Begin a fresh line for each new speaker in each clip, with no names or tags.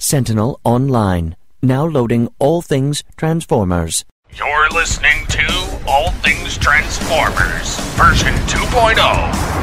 Sentinel Online. Now loading all things Transformers.
You're listening to All Things Transformers, version 2.0.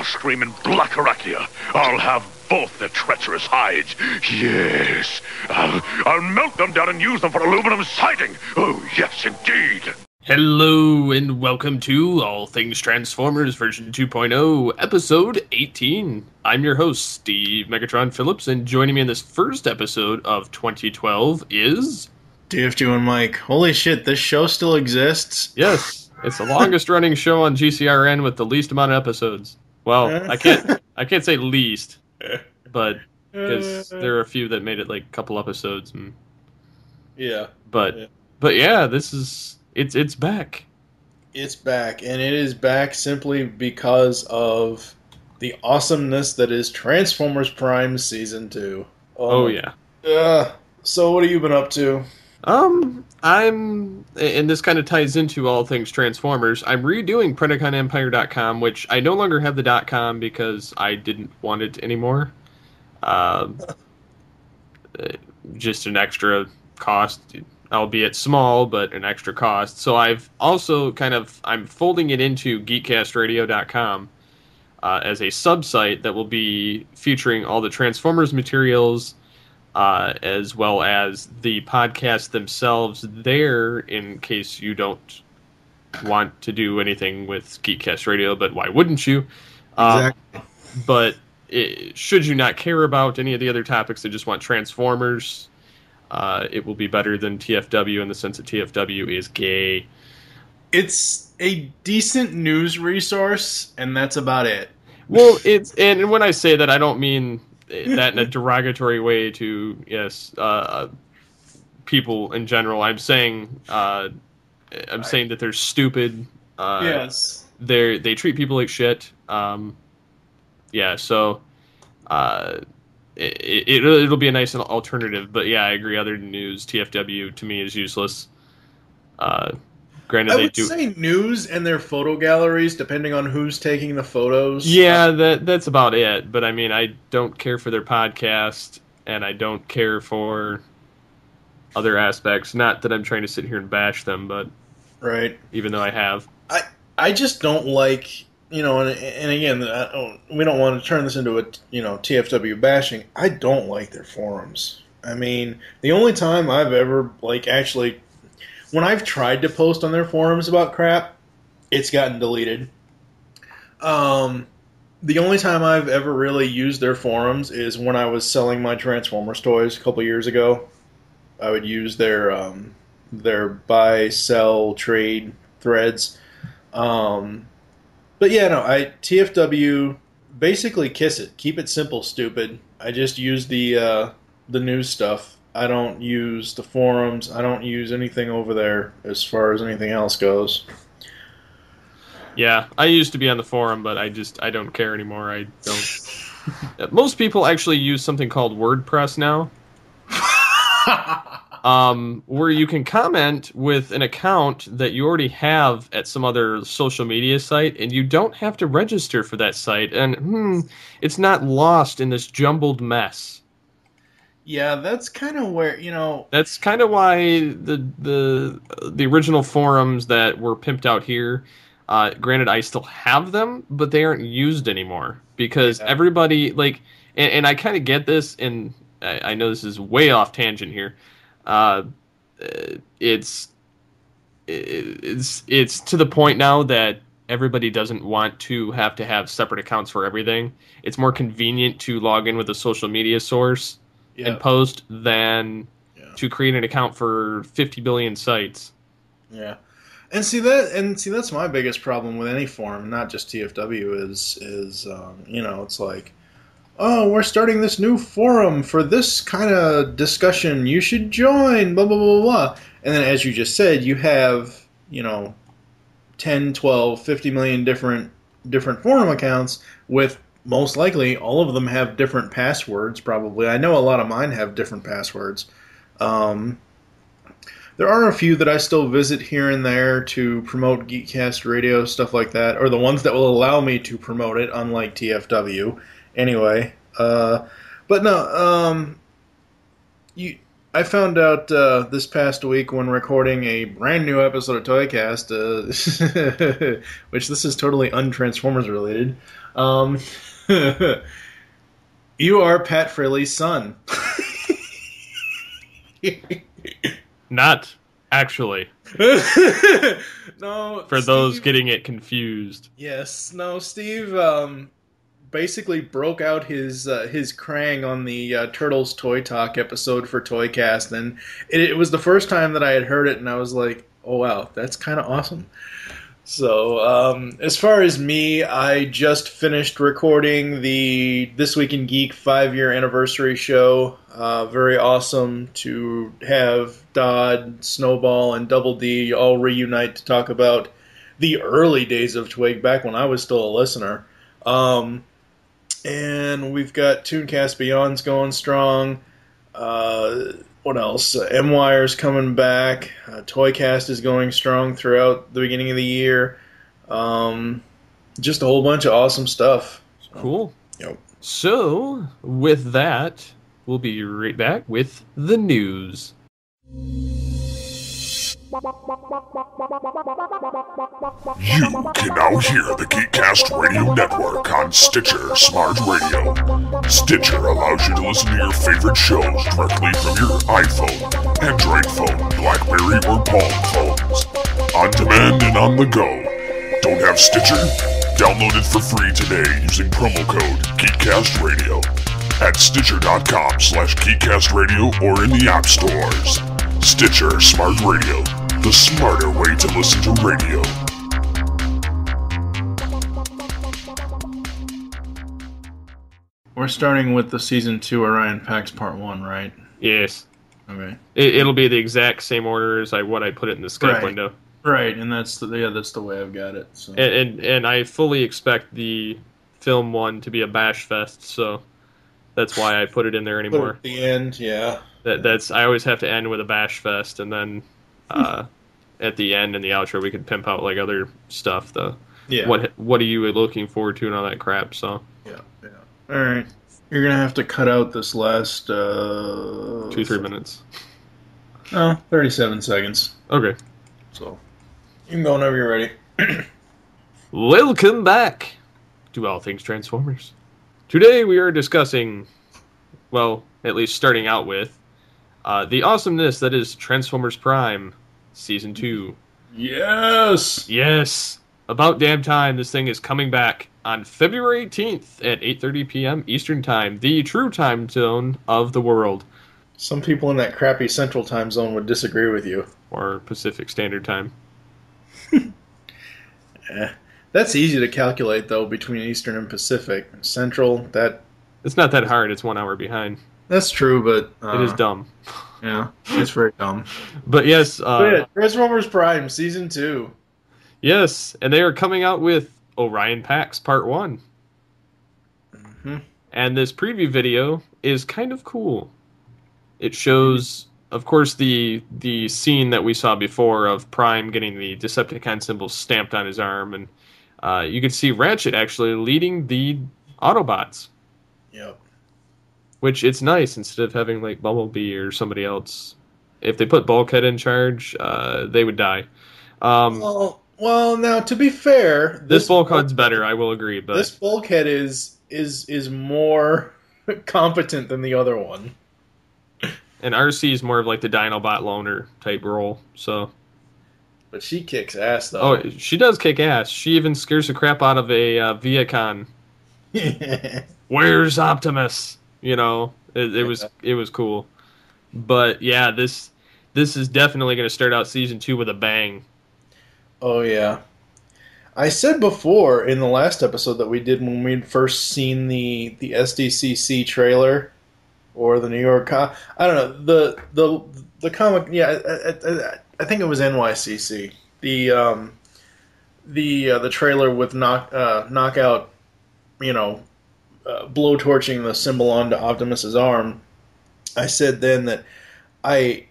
Screaming Black Arachnia. I'll have both the treacherous hides. Yes. I'll melt them down and use them for aluminum siding. Oh, yes, indeed.
Hello, and welcome to All Things Transformers version 2.0, episode 18. I'm your host, Steve Megatron Phillips, and joining me in this first episode of 2012 is...
DF2 and Mike. Holy shit, this show still exists?
Yes, it's the longest running show on GCRN with the least amount of episodes. Well, I can't say least, but because there are a few that made it like a couple episodes. And, but yeah, it's back.
It's back, and it is back simply because of the awesomeness that is Transformers Prime Season 2.
Oh yeah.
So what have you been up to?
And this kind of ties into All Things Transformers. I'm redoing PredicaconEmpire.com, which I no longer have the .com because I didn't want it anymore. Just an extra cost, albeit small, but an extra cost. So I've also I'm folding it into GeekCastRadio.com as a sub-site that will be featuring all the Transformers materials, as well as the podcasts themselves there, in case you don't want to do anything with GeekCast Radio, but why wouldn't you?
Exactly.
But should you not care about any of the other topics and just want Transformers, it will be better than TFW in the sense that TFW is gay.
It's a decent news resource, and that's about it.
Well, and when I say that, I don't mean that in a derogatory way to people in general. I'm saying that they're stupid.
Yes,
they treat people like shit. So it'll be a nice alternative. But yeah, I agree. Other than news, TFW to me is useless. Granted,
I would say news and their photo galleries, depending on who's taking the photos.
Yeah, that's about it. But I mean, I don't care for their podcast, and I don't care for other aspects. Not that I'm trying to sit here and bash them, but
right.
Even though I have,
I just don't like, and again, we don't want to turn this into a TFW bashing. I don't like their forums. I mean, the only time I've ever actually. When I've tried to post on their forums about crap, it's gotten deleted. The only time I've ever really used their forums is when I was selling my Transformers toys a couple years ago. I would use their buy, sell, trade threads. But yeah, TFW, basically kiss it. Keep it simple, stupid. I just use the news stuff. I don't use the forums. I don't use anything over there as far as anything else goes.
Yeah, I used to be on the forum, but I don't care anymore. I don't. Most people actually use something called WordPress now, where you can comment with an account that you already have at some other social media site, and you don't have to register for that site, and it's not lost in this jumbled mess.
Yeah, that's kind of where,
That's kind of why the original forums that were pimped out here, granted, I still have them, but they aren't used anymore because everybody and I kind of get this, and I know this is way off tangent here. It's to the point now that everybody doesn't want to have separate accounts for everything. It's more convenient to log in with a social media source and post than to create an account for 50 billion sites.
Yeah. And see that's my biggest problem with any forum, not just TFW, is it's like, oh, we're starting this new forum for this kind of discussion. You should join, blah, blah, blah, blah. And then, as you just said, you have, 10, 12, 50 million different forum accounts with, most likely, all of them have different passwords, probably. I know a lot of mine have different passwords. There are a few that I still visit here and there to promote GeekCast Radio, stuff like that, or the ones that will allow me to promote it, unlike TFW. Anyway, but no, I found out this past week when recording a brand new episode of Toycast, which this is totally un-Transformers related. You are Pat Fraley's son.
Not actually.
No.
For those getting it confused.
Yes. No, Steve basically broke out his Krang on the Turtles Toy Talk episode for Toycast, and it was the first time that I had heard it, and I was like, oh wow, that's kind of awesome. So, as far as me, I just finished recording the This Week in Geek 5-year anniversary show. Very awesome to have Dodd, Snowball, and Double D all reunite to talk about the early days of Twig, back when I was still a listener. And we've got Tooncast Beyond's going strong. What else? M-Wire's coming back. Toycast is going strong throughout the beginning of the year. Just a whole bunch of awesome stuff. So,
cool.
Yep.
So, with that, we'll be right back with the news.
You can now hear the GeekCast Radio Network on Stitcher Smart Radio. Stitcher allows you to listen to your favorite shows directly from your iPhone, Android phone, BlackBerry, or Palm phones. On demand and on the go. Don't have Stitcher? Download it for free today using promo code GeekCastRadio at Stitcher.com/GeekCastRadio or in the app stores. Stitcher Smart Radio, the smarter way to listen to radio.
We're starting with the Season 2 Orion Pax Part 1, right?
Yes.
Okay.
It'll be the exact same order as what I put it in the Skype window.
Right, and that's the way I've got it. So.
And I fully expect the film one to be a bash fest, so that's why I put it in there anymore.
At the end, yeah.
That's I always have to end with a bash fest, and then at the end and the outro we could pimp out like other stuff. Though,
yeah.
What are you looking forward to and all that crap? So
yeah. All right, you're gonna have to cut out this last
2-3 minutes.
No, 37 seconds.
Okay.
So you can go whenever you're ready.
Welcome back to All Things Transformers. Today we are discussing, well, at least starting out with, the awesomeness that is Transformers Prime Season 2.
Yes!
Yes! About damn time this thing is coming back on February 18th at 8:30 p.m. Eastern Time, the true time zone of the world.
Some people in that crappy Central Time zone would disagree with you.
Or Pacific Standard Time.
That's easy to calculate, though, between Eastern and Pacific. Central,
it's not that hard, it's 1 hour behind.
That's true, but
it is dumb.
Yeah, it's very dumb.
But yes,
Transformers Prime Season 2.
Yes, and they are coming out with Orion Pax Part 1.
Mm-hmm.
And this preview video is kind of cool. It shows, of course, the scene that we saw before of Prime getting the Decepticon symbol stamped on his arm, and you can see Ratchet actually leading the Autobots.
Yep.
which it's nice instead of having like Bumblebee or somebody else. If they put Bulkhead in charge, they would die.
Well, now to be fair,
this Bulkhead's better. I will agree, but
this Bulkhead is more competent than the other one.
And RC is more of like the Dinobot loner type role. So,
but she kicks ass though.
Oh, she does kick ass. She even scares the crap out of a Viacon. Where's Optimus? You know, it was cool. But yeah, this is definitely going to start out season 2 with a bang.
Oh yeah, I said before in the last episode that we did when we'd first seen the SDCC trailer or the New York I don't know the comic. Yeah, I think it was NYCC. The trailer with knockout, blowtorching the symbol onto Optimus's arm. I said then that I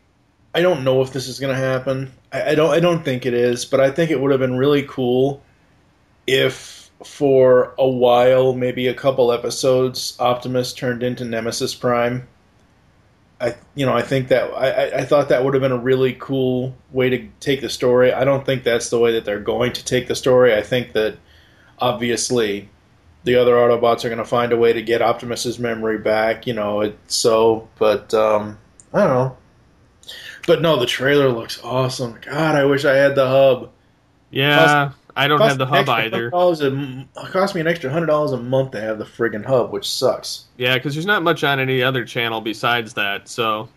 don't know if this is going to happen. I don't think it is, but I think it would have been really cool if for a while, maybe a couple episodes, Optimus turned into Nemesis Prime. I think that I thought that would have been a really cool way to take the story. I don't think that's the way that they're going to take the story. I think that obviously the other Autobots are going to find a way to get Optimus's memory back. But I don't know. But no, the trailer looks awesome. God, I wish I had the hub.
Yeah, I don't have the hub either.
It cost me an extra $100 a month to have the friggin' hub, which sucks.
Yeah, because there's not much on any other channel besides that. So,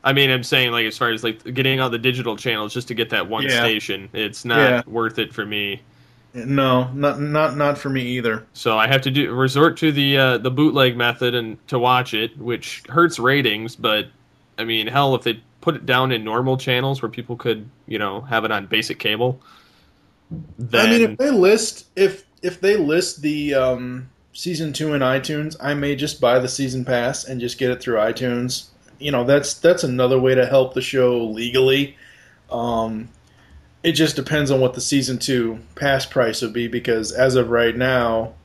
I mean, I'm saying like as far as like getting all the digital channels just to get that one station, it's not worth it for me.
No, not for me either.
So I have to resort to the bootleg method and to watch it, which hurts ratings. But I mean, hell, if they put it down in normal channels where people could, have it on basic cable. Then... I mean,
if they list the season 2 in iTunes, I may just buy the season pass and just get it through iTunes. That's another way to help the show legally. It just depends on what the season 2 pass price would be, because as of right now,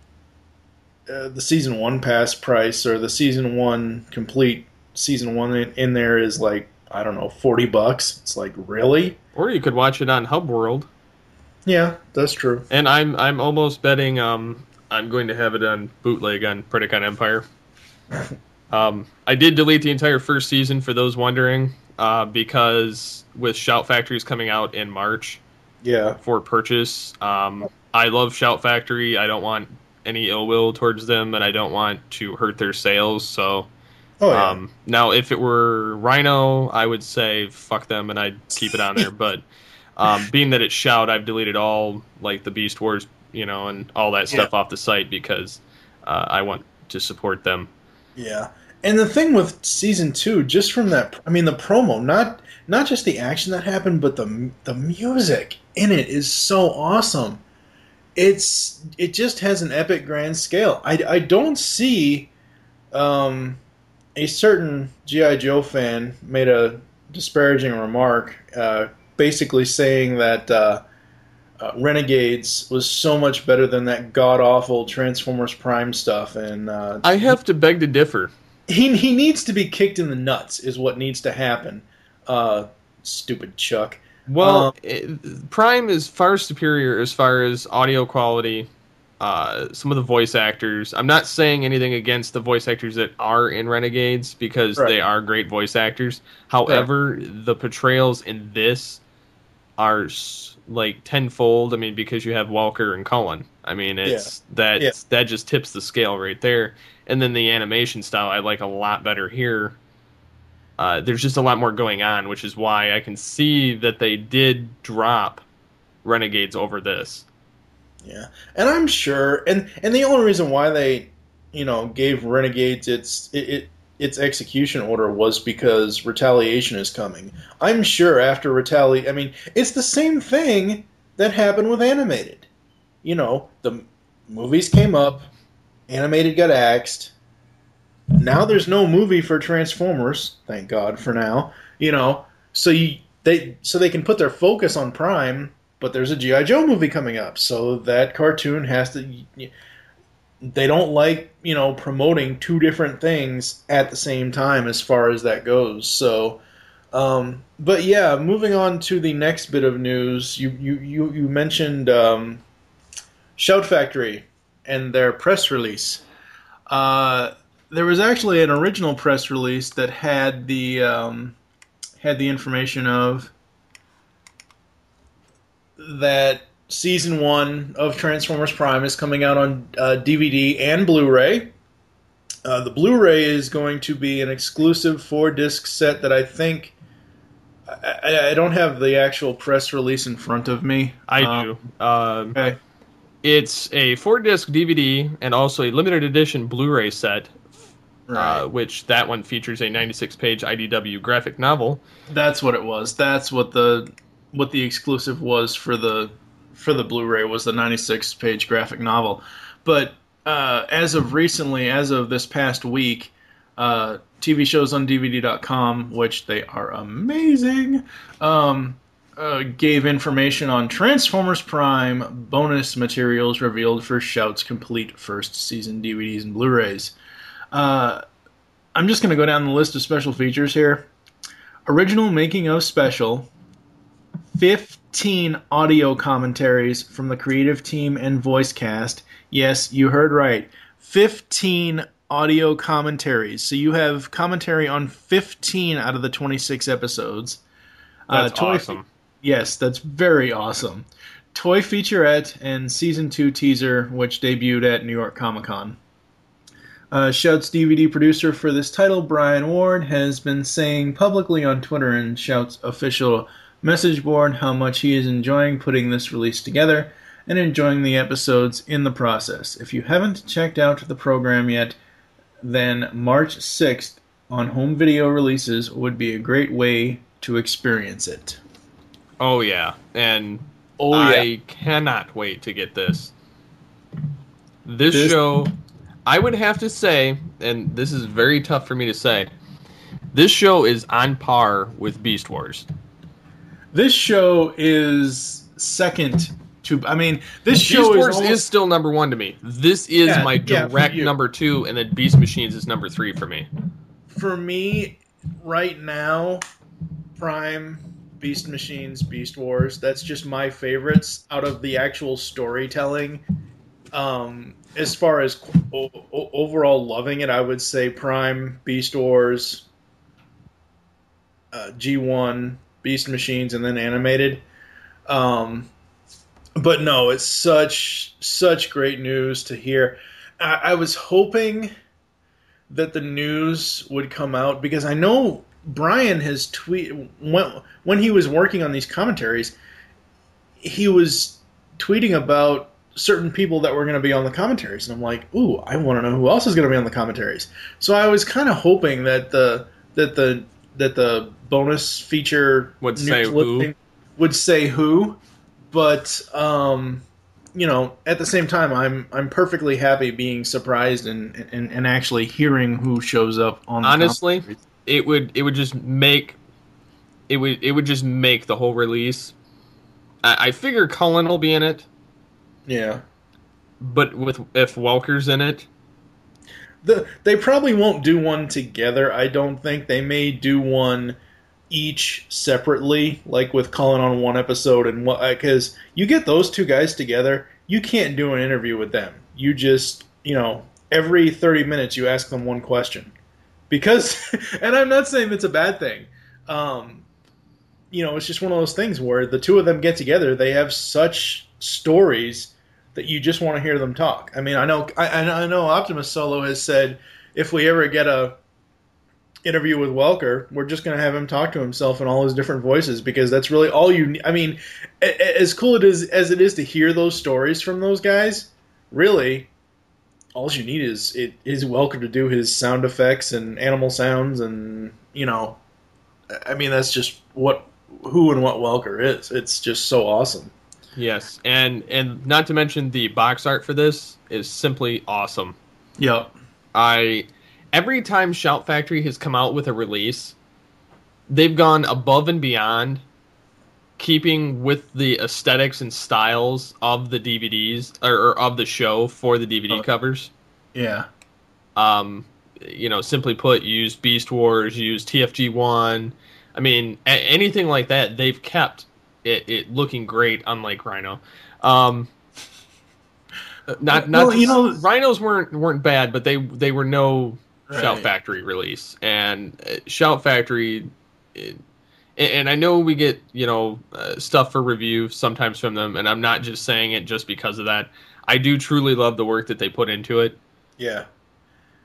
the season 1 pass price or the season 1 complete season 1 in there is like, I don't know, $40. It's like, really?
Or you could watch it on Hub World.
Yeah, that's true.
And I'm almost betting I'm going to have it on bootleg on Predacon Empire. I did delete the entire first season for those wondering, because with Shout Factories coming out in March for purchase, I love Shout Factory. I don't want any ill will towards them, and I don't want to hurt their sales, so... now, if it were Rhino, I would say fuck them and I'd keep it on there. But being that it's Shout, I've deleted all like the Beast Wars, and all that stuff off the site because I want to support them.
Yeah, and the thing with season 2, just from that, I mean, the promo, not just the action that happened, but the music in it is so awesome. It just has an epic grand scale. I don't see. A certain G.I. Joe fan made a disparaging remark, basically saying that Renegades was so much better than that god-awful Transformers Prime stuff. And
I have to beg to differ.
He needs to be kicked in the nuts, is what needs to happen. Stupid Chuck.
Well, Prime is far superior as far as audio quality. Some of the voice actors. I'm not saying anything against the voice actors that are in Renegades because they are great voice actors. However, the portrayals in this are like tenfold. I mean, because you have Walker and Cullen. I mean, that just tips the scale right there. And then the animation style I like a lot better here. There's just a lot more going on, which is why I can see that they did drop Renegades over this.
Yeah, and I'm sure, and the only reason why they, gave Renegades its execution order was because Retaliation is coming. I'm sure after I mean, it's the same thing that happened with Animated. The movies came up, Animated got axed. Now there's no movie for Transformers, thank God for now. So they can put their focus on Prime. But there's a G.I. Joe movie coming up, so that cartoon has to... they don't like, promoting two different things at the same time as far as that goes. So, but yeah, moving on to the next bit of news, you mentioned Shout Factory and their press release. There was actually an original press release that had the information of that Season 1 of Transformers Prime is coming out on DVD and Blu-ray. The Blu-ray is going to be an exclusive 4-disc set that I think... I don't have the actual press release in front of me.
I do.
Okay.
It's a 4-disc DVD and also a limited edition Blu-ray set,
Right.
which that one features a 96-page IDW graphic novel.
That's what it was. That's what the exclusive was for the Blu-ray, was the 96-page graphic novel. But as of recently, as of this past week, TV shows on DVD.com, which they are amazing, gave information on Transformers Prime bonus materials revealed for Shout's complete first season DVDs and Blu-rays. I'm just going to go down the list of special features here. Original making of special, 15 audio commentaries from the creative team and voice cast. Yes, you heard right. 15 audio commentaries. So you have commentary on 15 out of the 26 episodes.
That's awesome.
Yes, that's very awesome. Toy featurette and Season 2 teaser, which debuted at New York Comic Con. Shout's DVD producer for this title, Brian Ward, has been saying publicly on Twitter and Shout's official message board how much he is enjoying putting this release together and enjoying the episodes in the process. If you haven't checked out the program yet, then March 6th on home video releases would be a great way to experience it.
Oh, yeah. And I cannot wait to get this. This show, I would have to say, and this is very tough for me to say, this show is on par with Beast Wars.
This show is second to... I mean, this show
Beast Wars
almost...
is still number one to me. This is my direct number two, and then Beast Machines is number three for me.
For me, right now, Prime, Beast Machines, Beast Wars, that's just my favorites out of the actual storytelling. As far as overall loving it, I would say Prime, Beast Wars, G1, Beast Machines, and then animated. But no, it's such great news to hear. I was hoping that the news would come out, because I know Brian has when he was working on these commentaries, he was tweeting about certain people that were going to be on the commentaries, and I'm like, ooh, I want to know who else is going to be on the commentaries. So I was kind of hoping that the bonus feature
would say
who, but at the same time, I'm perfectly happy being surprised and actually hearing who shows up on the
honestly. It would just make the whole release. I figure Cullen will be in it.
Yeah,
but if Welker's in it,
they probably won't do one together. I don't think. They may do one each separately, like with Cullen on one episode, and because you get those two guys together, you can't do an interview with them. You just every 30 minutes you ask them one question, because and I'm not saying that's a bad thing. It's just one of those things where the two of them get together. They have such stories that you just want to hear them talk. I mean, I know Optimus Solo has said if we ever get a interview with Welker, we're just going to have him talk to himself in all his different voices, because that's really all you need. I mean, as cool as it is to hear those stories from those guys, really, all you need is Welker to do his sound effects and animal sounds, and I mean, that's just who and what Welker is. It's just so awesome.
Yes, and not to mention the box art for this is simply awesome.
Yep.
Every time Shout Factory has come out with a release, they've gone above and beyond keeping with the aesthetics and styles of the DVDs or of the show for the DVD covers.
Yeah.
Simply put, use Beast Wars, use TFG1. I mean, anything like that, they've kept it looking great, unlike Rhino. Rhinos weren't bad, but they were no Shout Factory release, and Shout Factory. And I know we get stuff for review sometimes from them, and I'm not just saying it just because of that. I do truly love the work that they put into it.
Yeah,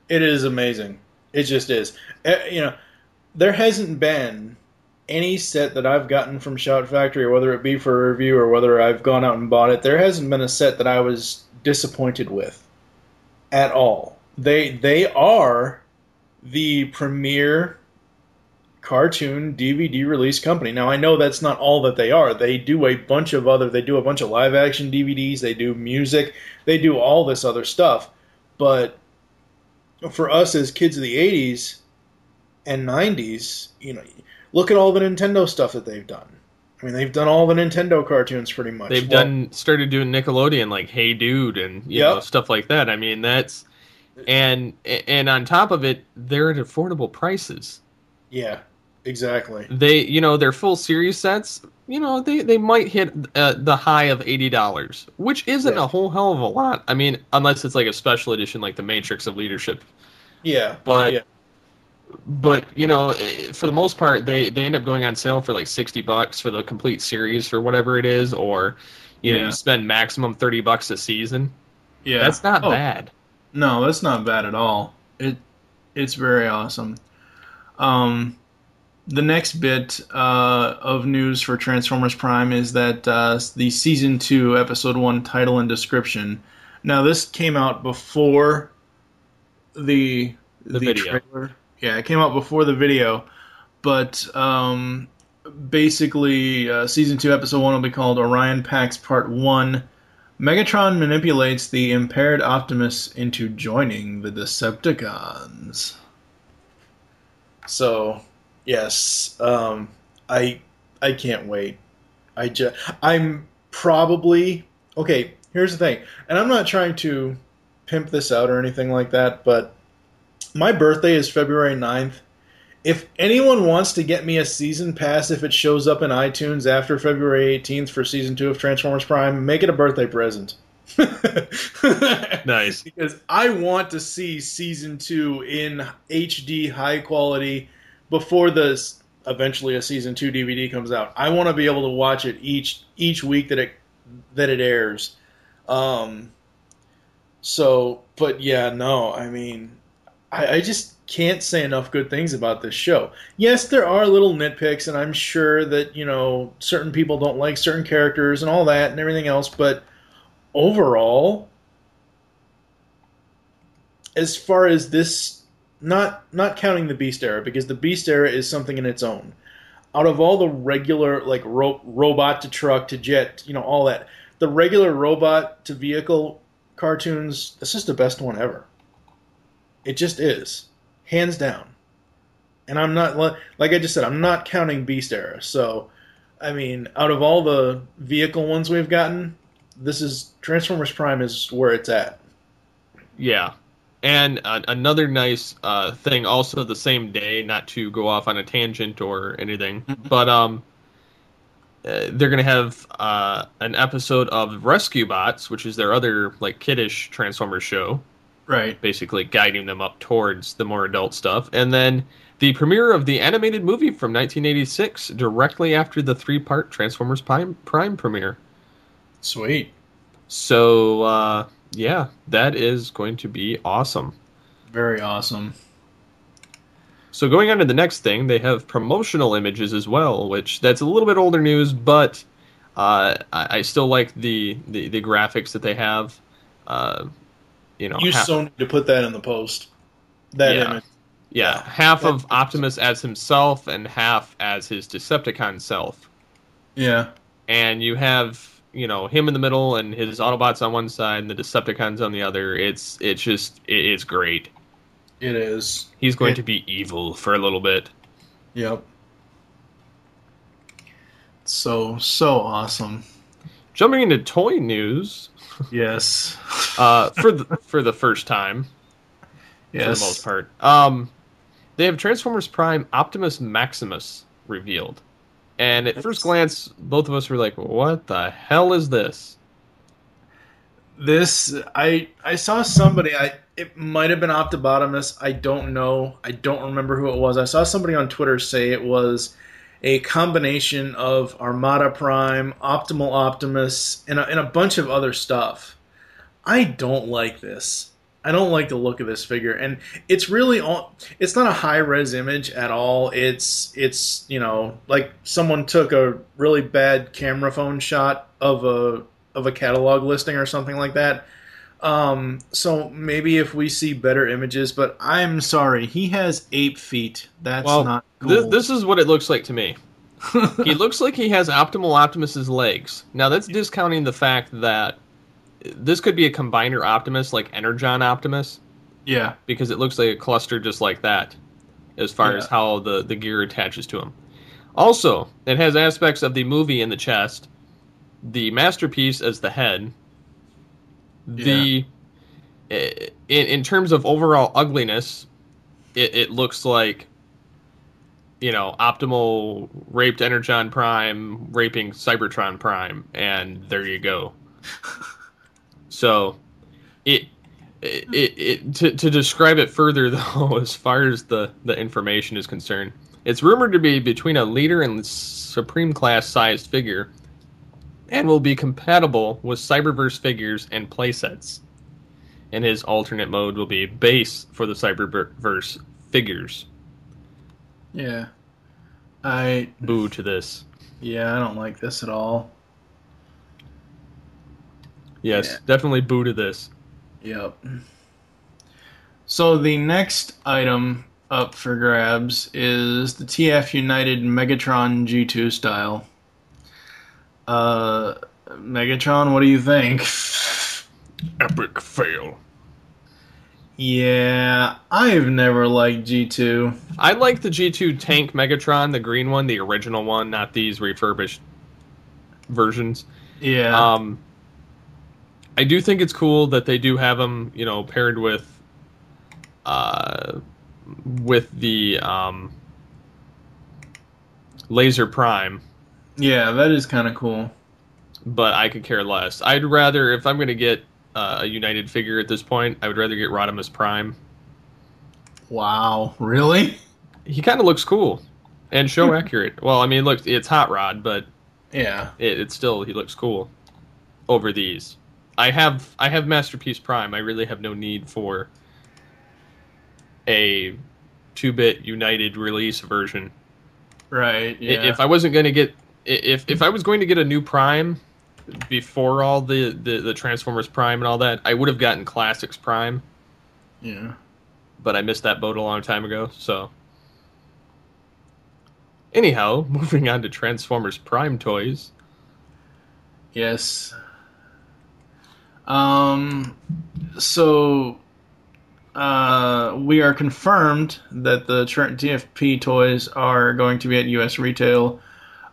it is amazing. It just is. There hasn't been any set that I've gotten from Shout Factory, or whether it be for a review or whether I've gone out and bought it, there hasn't been a set that I was disappointed with at all. They are the premier cartoon DVD release company. Now, I know that's not all that they are. They do a bunch of live action DVDs, they do music, they do all this other stuff. But for us as kids of the 80s and 90s, look at all the Nintendo stuff that they've done. I mean, they've done all the Nintendo cartoons pretty much.
They've started doing Nickelodeon, like Hey Dude and stuff like that. I mean, that's and on top of it, they're at affordable prices.
Yeah, exactly.
Their full series sets, they might hit the high of $80, which isn't a whole hell of a lot. I mean, unless it's like a special edition, like the Matrix of Leadership.
Yeah,
but for the most part, they end up going on sale for like $60 for the complete series for whatever it is, or you spend maximum $30 a season.
Yeah,
that's not bad.
No, that's not bad at all. It's very awesome. The next bit of news for Transformers Prime is that the Season 2, Episode 1 title and description. Now, this came out before the
video.
Trailer. Yeah, it came out before the video. But basically, Season 2, Episode 1 will be called Orion Pax Part 1. Megatron manipulates the impaired Optimus into joining the Decepticons. So, yes, I can't wait. I'm probably... Okay, here's the thing. And I'm not trying to pimp this out or anything like that, but my birthday is February 9th. If anyone wants to get me a season pass, if it shows up in iTunes after February 18th for Season 2 of Transformers Prime, make it a birthday present.
Nice.
Because I want to see Season 2 in HD high quality before eventually a Season 2 DVD comes out. I want to be able to watch it each week that it airs. But yeah, no, I mean, I just can't say enough good things about this show. Yes, there are little nitpicks, and I'm sure that, certain people don't like certain characters and all that and everything else, but overall, as far as this, not counting the Beast Era, because the Beast Era is something in its own. Out of all the regular, like, robot to truck to jet, all that, the regular robot to vehicle cartoons, this is the best one ever. It just is. Hands down. And I'm not, like I just said, I'm not counting Beast Era. So, I mean, out of all the vehicle ones we've gotten, Transformers Prime is where it's at.
Yeah. And another nice thing, also the same day, not to go off on a tangent or anything, but they're going to have an episode of Rescue Bots, which is their other, like, kiddish Transformers show.
Right.
Basically guiding them up towards the more adult stuff. And then the premiere of the animated movie from 1986, directly after the 3-part Transformers Prime premiere.
Sweet.
So, yeah, that is going to be awesome.
Very awesome.
So going on to the next thing, they have promotional images as well, which that's a little bit older news, but I still like the graphics that they have.
You so need to put that in the post. That image.
Yeah, half of Optimus as himself and half as his Decepticon self.
Yeah.
And you have, him in the middle and his Autobots on one side and the Decepticons on the other. It's great.
It is.
He's going to be evil for a little bit.
Yep.
So awesome.
Jumping into toy news.
Yes.
For the first time.
Yes.
For the most part. They have Transformers Prime Optimus Maximus revealed. And at first glance, both of us were like, what the hell is this?
This, I saw somebody, it might have been Optibotimus, I don't know. I don't remember who it was. I saw somebody on Twitter say it was a combination of Armada Prime, Optimal Optimus, and a bunch of other stuff. I don't like this. I don't like the look of this figure, and it's really it's not a high-res image at all. It's like someone took a really bad camera phone shot of a catalog listing or something like that. So maybe if we see better images, but I'm sorry, he has 8 feet. That's not cool.
This is what it looks like to me. He looks like he has Optimal Optimus's legs. Now that's discounting the fact that this could be a combiner Optimus, like Energon Optimus.
Yeah.
Because it looks like a cluster just like that, as far as how the gear attaches to him. Also, it has aspects of the movie in the chest, the Masterpiece as the head. In terms of overall ugliness, it looks like, Optimal raped Energon Prime, raping Cybertron Prime, and there you go. So, to describe it further, though, as far as the information is concerned, it's rumored to be between a Leader and Supreme Class sized figure, and will be compatible with Cyberverse figures and playsets. And his alternate mode will be base for the Cyberverse figures.
Yeah.
Boo to this.
Yeah, I don't like this at all.
Yes, definitely boo to this.
Yep. So the next item up for grabs is the TF United Megatron G2 style. Megatron, what do you think?
Epic fail.
Yeah, I've never liked G2.
I like the G2 Tank Megatron, the green one, the original one, not these refurbished versions.
Yeah.
I do think it's cool that they do have them, paired with the Laser Prime.
Yeah, that is kind of cool.
But I could care less. I'd rather, if I'm going to get a United figure at this point, I would rather get Rodimus Prime.
Wow, really?
He kind of looks cool and show accurate. Well, I mean, look, it's Hot Rod, but
yeah,
it's still, he looks cool over these. I have Masterpiece Prime. I really have no need for a 2-bit United release version.
Right. Yeah.
If I wasn't going to get, if I was going to get a new Prime before all the Transformers Prime and all that, I would have gotten Classics Prime.
Yeah.
But I missed that boat a long time ago. So, anyhow, moving on to Transformers Prime toys.
Yes. So we are confirmed that the TFP toys are going to be at U.S. retail.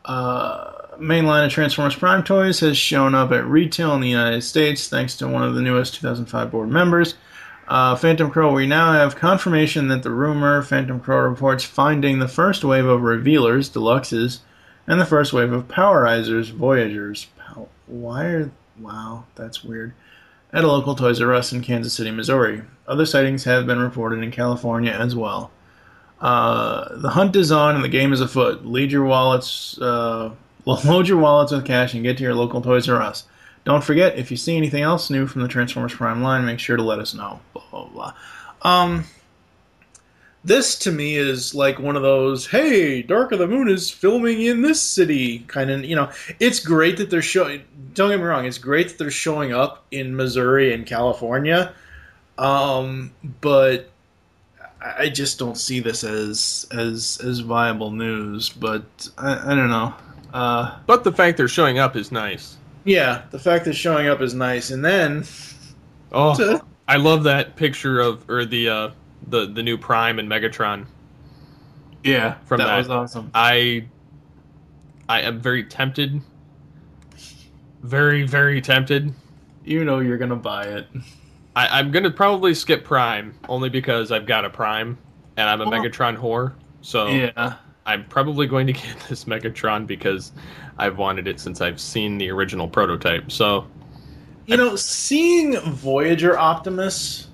Main line of Transformers Prime toys has shown up at retail in the United States thanks to one of the newest 2005 board members. Phantom Crow, we now have confirmation that the rumor Phantom Crow reports finding the first wave of Revealers, Deluxes, and the first wave of Powerizers, Voyagers. Wow, that's weird. At a local Toys R Us in Kansas City, Missouri. Other sightings have been reported in California as well. The hunt is on and the game is afoot. Load your wallets with cash and get to your local Toys R Us. Don't forget, if you see anything else new from the Transformers Prime line, make sure to let us know. Blah, blah, blah. This, to me, is like one of those, hey, Dark of the Moon is filming in this city, kind of, it's great that they're showing, don't get me wrong, it's great that they're showing up in Missouri and California, but I just don't see this as viable news, but I don't know.
But the fact they're showing up is nice.
Yeah, the fact that showing up is nice, and then...
I love that picture of, or the new Prime and Megatron.
Yeah,
from that
was awesome.
I I am very tempted. Very, very tempted.
You know you're gonna buy it.
I'm gonna probably skip Prime, only because I've got a Prime, and I'm a Megatron whore, so
Yeah.
I'm probably going to get this Megatron because I've wanted it since I've seen the original prototype, so...
You know, seeing Voyager Optimus,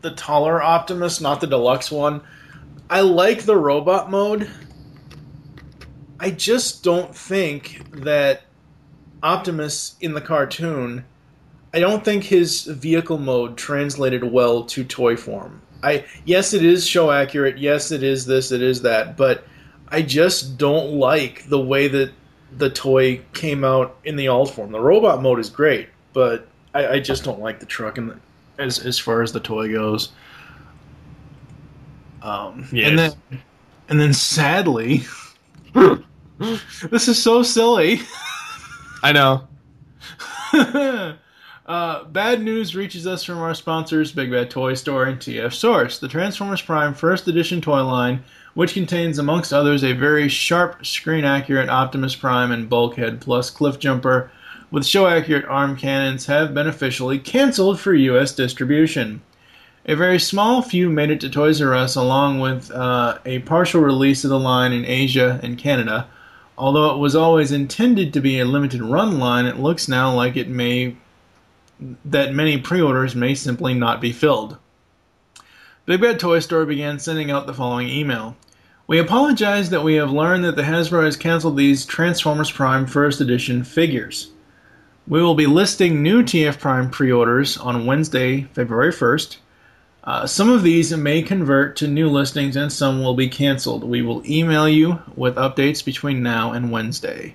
the taller Optimus, not the deluxe one, I like the robot mode. I just don't think that Optimus in the cartoon, I don't think his vehicle mode translated well to toy form. Yes, it is show accurate, yes, it is this, it is that, but I just don't like the way that the toy came out in the alt form. The robot mode is great, but I just don't like the truck as far as the toy goes.
Yes.
And then sadly, this is so silly.
I know.
Bad news reaches us from our sponsors, Big Bad Toy Store and TF Source. The Transformers Prime First Edition toy line, which contains, amongst others, a very sharp, screen-accurate Optimus Prime and Bulkhead plus Cliff Jumper with show-accurate arm cannons, have been officially canceled for U.S. distribution. A very small few made it to Toys R Us, along with a partial release of the line in Asia and Canada. Although it was always intended to be a limited run line, it looks now like that many pre-orders may simply not be filled. Big Bad Toy Store began sending out the following email. We apologize that we have learned that the Hasbro has canceled these Transformers Prime First Edition figures. We will be listing new TF Prime pre-orders on Wednesday, February 1st. Some of these may convert to new listings and some will be canceled. We will email you with updates between now and Wednesday.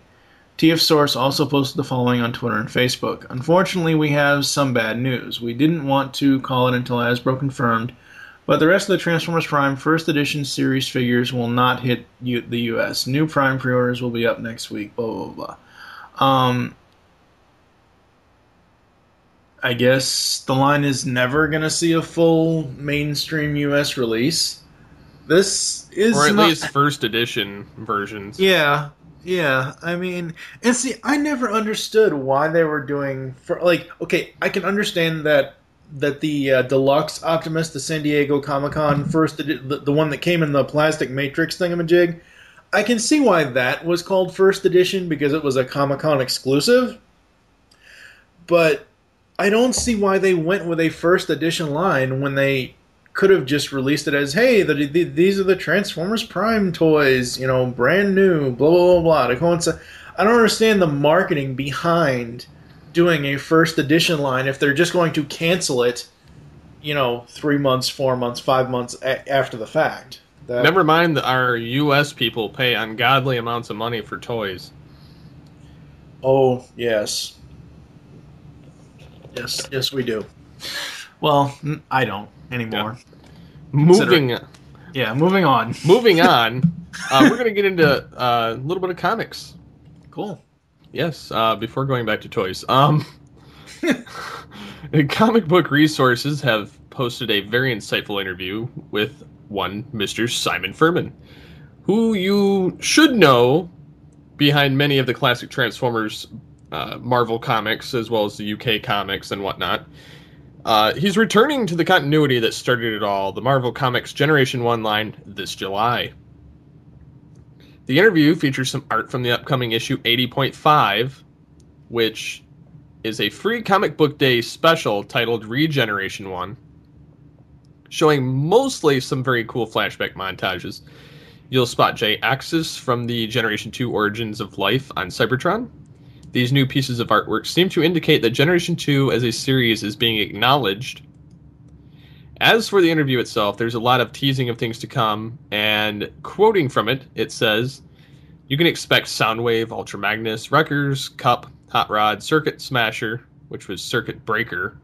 TF Source also posted the following on Twitter and Facebook. Unfortunately, we have some bad news. We didn't want to call it until Hasbro confirmed, but the rest of the Transformers Prime First Edition series figures will not hit the US. New Prime pre-orders will be up next week, blah, blah, blah. I guess the line is never going to see a full mainstream US release. This is
or at least first edition versions.
Yeah. I mean, and see, I never understood why they were doing okay, I can understand that the deluxe Optimus, the San Diego Comic-Con the one that came in the plastic matrix thingamajig, I can see why that was called first edition because it was a Comic-Con exclusive. But I don't see why they went with a first edition line when they could have just released it as, hey, these are the Transformers Prime toys, brand new, blah, blah, blah, to coincide. I don't understand the marketing behind doing a first edition line if they're just going to cancel it, 3 months, 4 months, 5 months after the fact.
Never mind that our U.S. people pay ungodly amounts of money for toys.
Oh, yes. Yes, we do. Well, I don't anymore.
Yeah. Moving
on.
Moving on. We're going to get into a little bit of comics.
Cool.
Yes, before going back to toys. Comic Book Resources have posted a very insightful interview with one Mr. Simon Furman, who you should know behind many of the classic Transformers Marvel comics, as well as the UK comics and whatnot. He's returning to the continuity that started it all, the Marvel Comics Generation 1 line, this July. The interview features some art from the upcoming issue 80.5, which is a free comic book day special titled Regeneration 1, showing mostly some very cool flashback montages. You'll spot J-Axis from the Generation 2 Origins of Life on Cybertron. These new pieces of artwork seem to indicate that Generation 2 as a series is being acknowledged. As for the interview itself, there's a lot of teasing of things to come, and quoting from it, it says, you can expect Soundwave, Ultra Magnus, Wreckers, Cup, Hot Rod, Circuit Smasher, which was Circuit Breaker.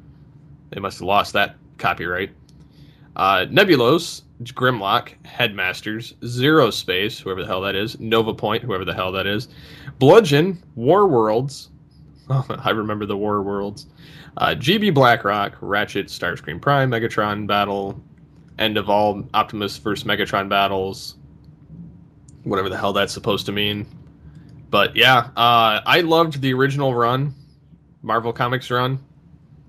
They must have lost that copyright. Nebulos, Grimlock, Headmasters, Zero Space, whoever the hell that is, Nova Point, whoever the hell that is, Bludgeon, War Worlds, oh, I remember the War Worlds, GB Blackrock, Ratchet, Starscream Prime, Megatron Battle, End of all Optimus vs. Megatron battles, whatever the hell that's supposed to mean, But yeah, I loved the original run, Marvel Comics run.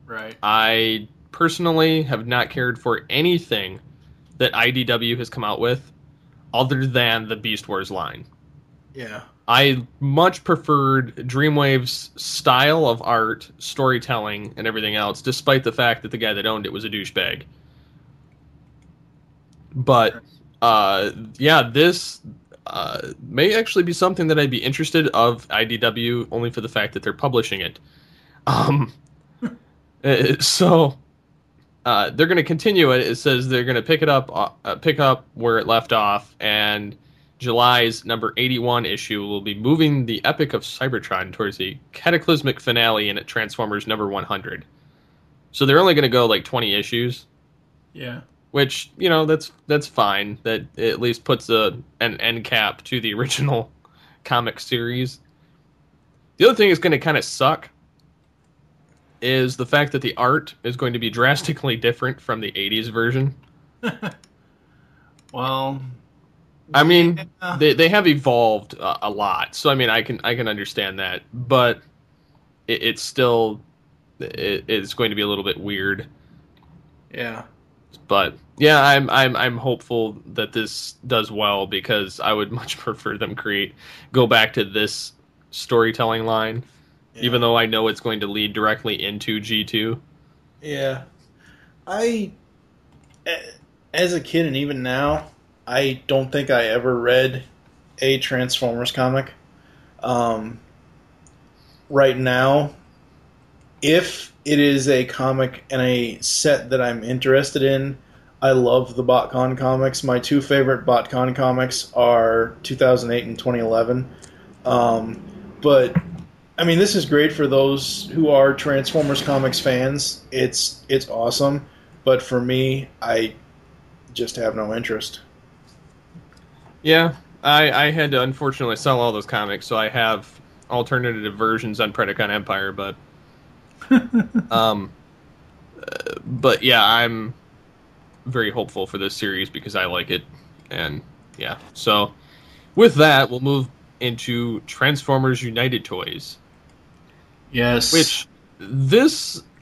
Right.
I personally have not cared for anything that IDW has come out with other than the Beast Wars line.
Yeah.
I much preferred Dreamwave's style of art, storytelling, and everything else, despite the fact that the guy that owned it was a douchebag. But, yeah, this may actually be something that I'd be interested of IDW, only for the fact that they're publishing it. So they're going to continue it. It says they're going to pick up where it left off, and July's number 81 issue will be moving the Epic of Cybertron towards a cataclysmic finale in Transformers number 100. So they're only going to go like 20 issues.
Yeah.
Which, you know, that's fine. That at least puts an end cap to the original comic series. The other thing that's going to kind of suck is the fact that the art is going to be drastically different from the 80s version.
Well,
I mean,
yeah.
they have evolved a lot, so I mean, I can understand that, but it's still it's going to be a little bit weird.
Yeah.
But yeah, I'm hopeful that this does well, because I would much prefer them go back to this storytelling line, even though I know it's going to lead directly into G2.
Yeah. As a kid and even now, I don't think I ever read a Transformers comic. Right now, if it is a comic and a set that I'm interested in, I love the BotCon comics. My two favorite BotCon comics are 2008 and 2011. But I mean, this is great for those who are Transformers comics fans. It's awesome, but for me, I just have no interest.
Yeah, I had to unfortunately sell all those comics, so I have alternative versions on Predacon Empire, but but yeah, I'm very hopeful for this series because I like it, and yeah. So with that, we'll move into Transformers United toys.
Yes.
Which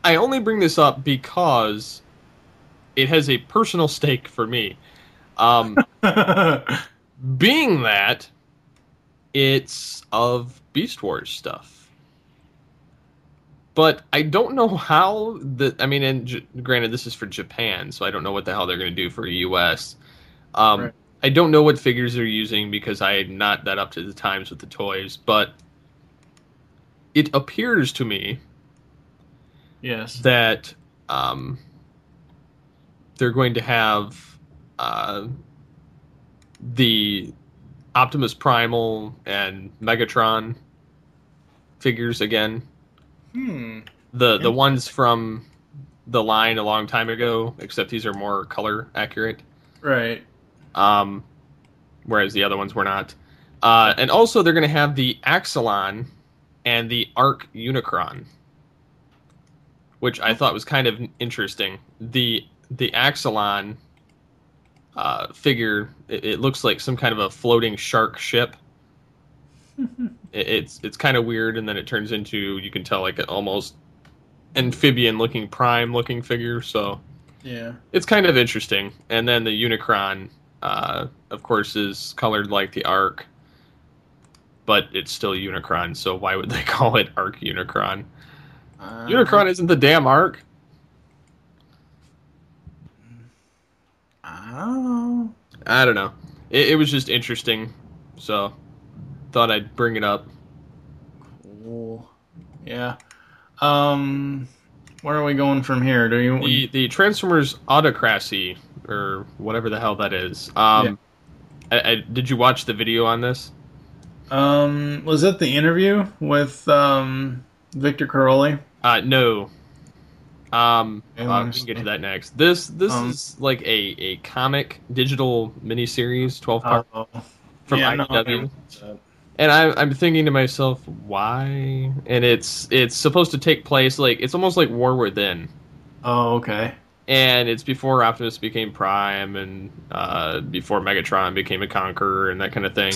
I only bring this up because it has a personal stake for me. Being that it's of Beast Wars stuff. But I don't know how granted, this is for Japan, so I don't know what the hell they're going to do for US.
Right.
I don't know what figures they're using because I'm not that up to the times with the toys, but it appears to me that they're going to have the Optimus Primal and Megatron figures again. The ones from the line a long time ago, except these are more color accurate.
Right.
Whereas the other ones were not. And also they're going to have the Axelon and the Arc Unicron, which I thought was kind of interesting. The Axelon figure, it looks like some kind of a floating shark ship. It's kind of weird, and then it turns into, you can tell, like an almost amphibian looking prime looking figure, so
yeah,
it's kind of interesting. And then the Unicron, of course, is colored like the Arc, but it's still Unicron, so why would they call it Arc Unicron? Unicron isn't the damn Arc. I don't know. It was just interesting, so thought I'd bring it up.
Cool. Yeah. Where are we going from here?
The Transformers Autocracy, or whatever the hell that is. Did you watch the video on this?
Was that the interview with Victor Caroli?
No. We can get to that next. This is like a comic digital miniseries, 12-part from IDW. And I'm thinking to myself, why? And it's supposed to take place, like, it's almost like War Within.
Oh, okay.
And it's before Optimus became Prime, and before Megatron became a Conqueror, and that kind of thing.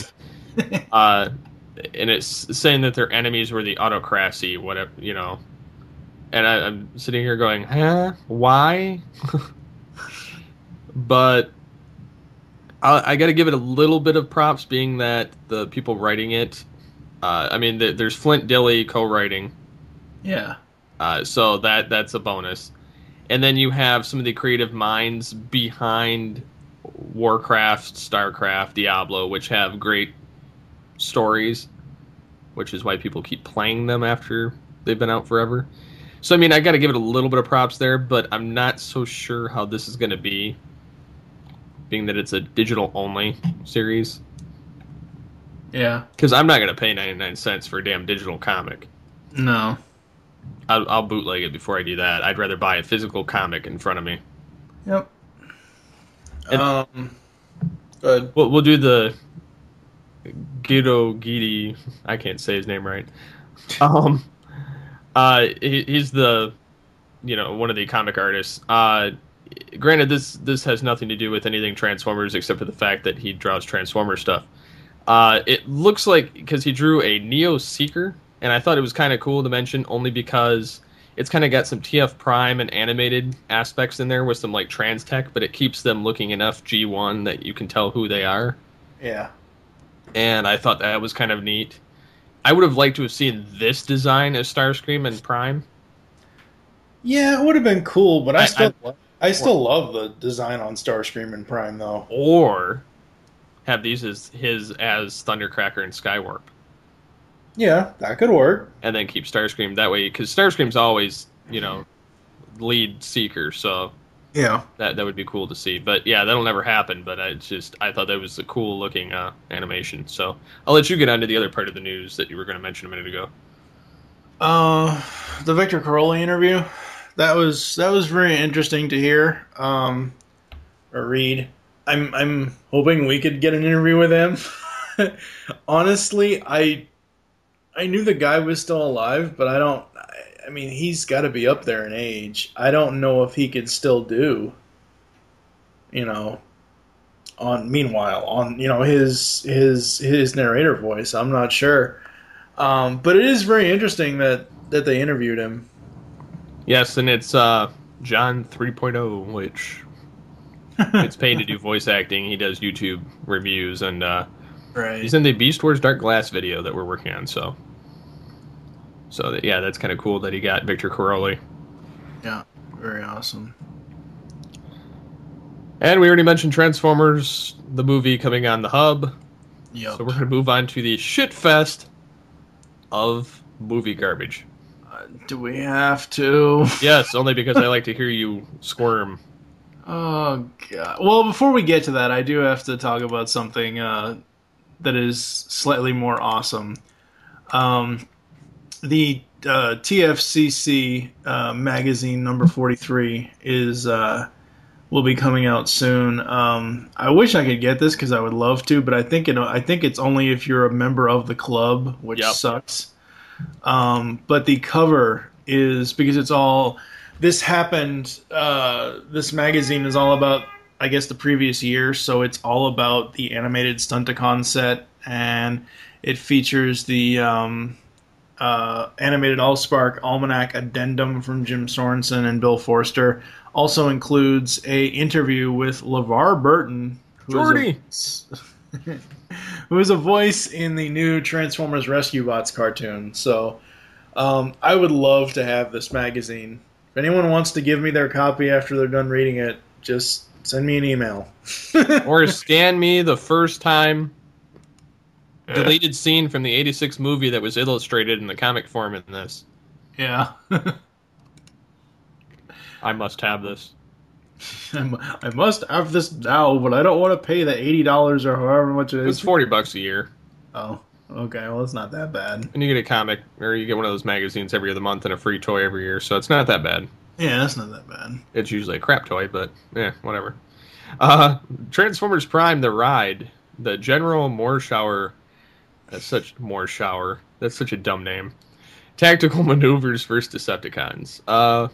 and it's saying that their enemies were the autocracy, whatever, you know. And I'm sitting here going, huh? Why? But I got to give it a little bit of props, being that the people writing it, I mean, there's Flint Dilley co-writing.
Yeah.
So that's a bonus. And then you have some of the creative minds behind Warcraft, StarCraft, Diablo, which have great stories, which is why people keep playing them after they've been out forever. So, I mean, I got to give it a little bit of props there, but I'm not so sure how this is going to be, being that it's a digital-only series.
Yeah.
Because I'm not going to pay 99 cents for a damn digital comic.
No.
I'll bootleg it before I do that. I'd rather buy a physical comic in front of me.
Yep.
Good.
We'll do the Guido Guidi. I can't say his name right. He's the, one of the comic artists. Granted, this has nothing to do with anything Transformers except for the fact that he draws Transformer stuff. It looks like, because he drew a Neo Seeker, and I thought it was kind of cool to mention only because it's kind of got some TF Prime and animated aspects in there with some like trans tech, but it keeps them looking enough G1 that you can tell who they are.
Yeah.
And I thought that was kind of neat. I would have liked to have seen this design as Starscream and Prime.
Yeah, it would have been cool, but I still love the design on Starscream and Prime, though.
Or have these as Thundercracker and Skywarp.
Yeah, that could work.
And then keep Starscream that way, because Starscream's always, lead seeker, so
Yeah.
that would be cool to see. But yeah, that'll never happen, but I thought that was a cool looking animation. So I'll let you get on to the other part of the news that you were going to mention a minute ago.
The Victor Caroli interview. That was very interesting to hear or read. I'm hoping we could get an interview with him. Honestly, I knew the guy was still alive, but I mean, he's got to be up there in age. I don't know if he could still do, on his narrator voice. I'm not sure. But it is very interesting that they interviewed him.
Yes, and it's John 3.0, which it's paid to do voice acting. He does YouTube reviews, and
Right.
he's in the Beast Wars Dark Glass video that we're working on. So that's kind of cool that he got Victor Caroli.
Yeah, very awesome.
And we already mentioned Transformers, the movie coming on the Hub.
Yep.
So we're going to move on to the shitfest of movie garbage.
Do we have to?
Yes, only because I like to hear you squirm.
Oh, God. Well, before we get to that, I do have to talk about something that is slightly more awesome. The TFCC magazine number 43 will be coming out soon. I wish I could get this because I would love to, but I think it's only if you're a member of the club, which sucks. But the cover is, because it's all this happened. This magazine is all about, I guess, the previous year, so it's all about the animated Stunticon set, and it features the animated Allspark Almanac addendum from Jim Sorensen and Bill Forster. Also includes a interview with LeVar Burton, who is a voice in the new Transformers Rescue Bots cartoon. So I would love to have this magazine. If anyone wants to give me their copy after they're done reading it, just send me an email.
Or scan me the first time deleted scene from the 86 movie that was illustrated in the comic form in this.
Yeah.
I must have this.
I must have this now, but I don't want to pay the $80 or however much it is.
It's $40 a year.
Oh, okay. Well, it's not that bad.
And you get a comic, or you get one of those magazines every other month and a free toy every year, so it's not that bad.
Yeah, that's not that bad.
It's usually a crap toy, but whatever. Transformers Prime: The Ride, the General Moorshower. That's such a dumb name. Tactical maneuvers versus Decepticons.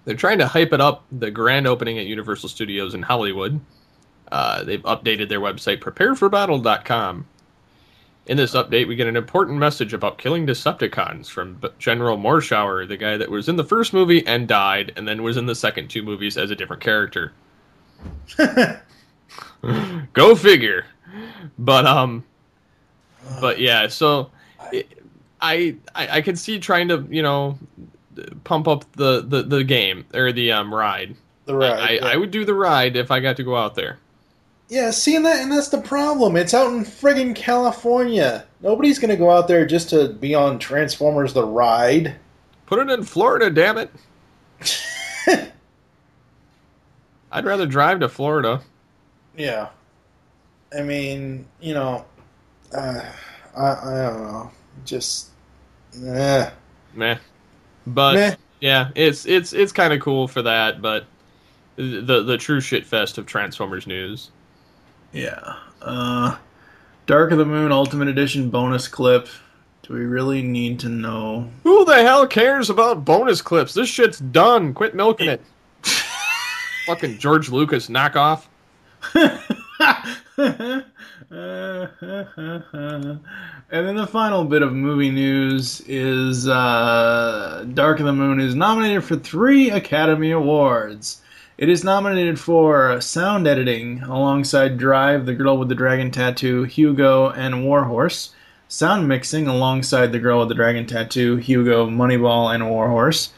They're trying to hype it up, the grand opening at Universal Studios in Hollywood. They've updated their website, prepareforbattle.com. In this update, we get an important message about killing Decepticons from General Morshower, the guy that was in the first movie and died, and then was in the second 2 movies as a different character. Go figure. But yeah, so I can see trying to, pump up the game or the ride.
The ride.
I would do the ride if I got to go out there.
Yeah, see, and that's the problem. It's out in friggin' California. Nobody's gonna go out there just to be on Transformers the Ride.
Put it in Florida, damn it. I'd rather drive to Florida.
Yeah. I mean, I don't know. Just,
Meh. But,
Meh.
yeah, it's kind of cool for that, but the true shit fest of Transformers news.
Yeah. Dark of the Moon Ultimate Edition bonus clip. Do we really need to know?
Who the hell cares about bonus clips? This shit's done. Quit milking it. Fucking George Lucas knockoff.
And then the final bit of movie news is Dark of the Moon is nominated for 3 Academy Awards. It is nominated for sound editing alongside Drive, The Girl with the Dragon Tattoo, Hugo, and Warhorse. Sound mixing alongside The Girl with the Dragon Tattoo, Hugo, Moneyball, and Warhorse.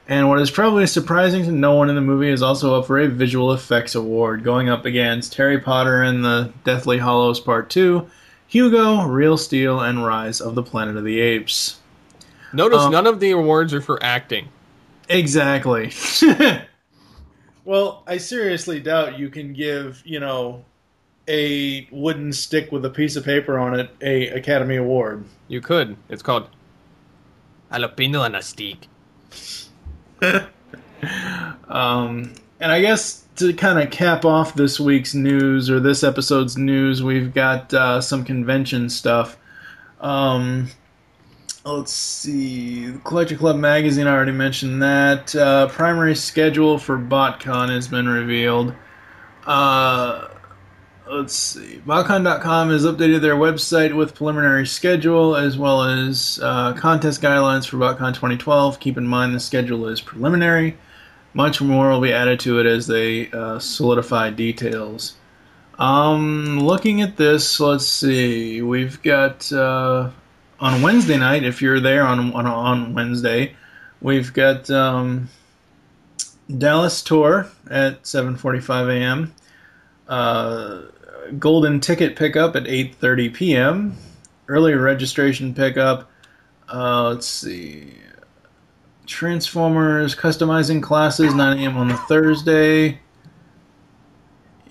And what is probably surprising to no one in the movie is also up for a Visual Effects Award, going up against Harry Potter and the Deathly Hallows Part 2, Hugo, Real Steel, and Rise of the Planet of the Apes.
Notice none of the awards are for acting.
Exactly.
well, I seriously doubt you can give, a wooden stick with a piece of paper on it a Academy Award.
You could. It's called Jalapeno on a Stick.
And I guess to kind of cap off this week's news, or this episode's news, we've got some convention stuff. Let's see. The Collector Club magazine, I already mentioned that. Primary schedule for BotCon has been revealed. Let's see. BotCon.com has updated their website with preliminary schedule as well as contest guidelines for BotCon 2012. Keep in mind the schedule is preliminary. Much more will be added to it as they solidify details. Looking at this, let's see. We've got on Wednesday night, if you're there on Wednesday, we've got Dallas Tour at 7:45 a.m. Golden ticket pickup at 8:30 p.m. Early registration pickup. Let's see. Transformers customizing classes 9 a.m. on the Thursday.